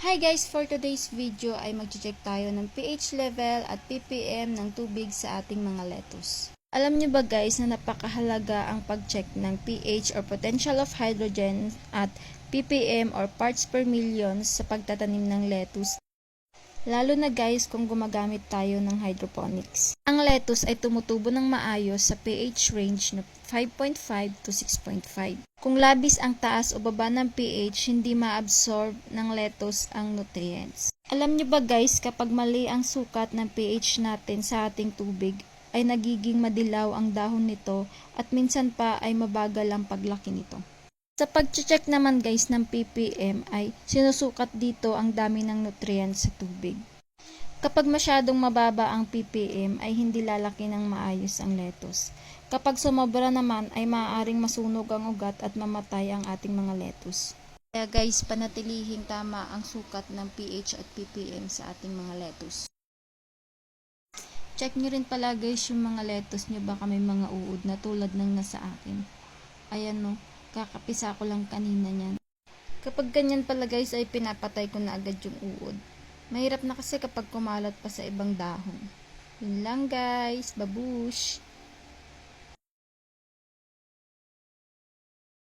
Hi guys! For today's video ay mag-check tayo ng pH level at ppm ng tubig sa ating mga lettuce. Alam niyo ba guys na napakahalaga ang pag-check ng pH or potential of hydrogen at ppm or parts per million sa pagtatanim ng lettuce? Lalo na guys kung gumagamit tayo ng hydroponics. Ang lettuce ay tumutubo ng maayos sa pH range na 5.5 to 6.5. Kung labis ang taas o baba ng pH, hindi ma-absorb ng lettuce ang nutrients. Alam niyo ba guys, kapag mali ang sukat ng pH natin sa ating tubig, ay nagiging madilaw ang dahon nito at minsan pa ay mabagal ang paglaki nito. Sa pag-check naman guys ng ppm ay sinusukat dito ang dami ng nutrients sa tubig. Kapag masyadong mababa ang ppm ay hindi lalaki ng maayos ang lettuce. Kapag sumobra naman ay maaaring masunog ang ugat at mamatay ang ating mga lettuce. Kaya guys, panatilihing tama ang sukat ng pH at ppm sa ating mga lettuce. Check nyo rin pala guys yung mga lettuce nyo, baka may mga uod na tulad ng nasa akin. Ayan no. Kakapisa ko lang kanina niyan. Kapag ganyan pala guys ay pinapatay ko na agad yung uod. Mahirap na kasi kapag kumalat pa sa ibang dahon. Yun lang guys. Babush!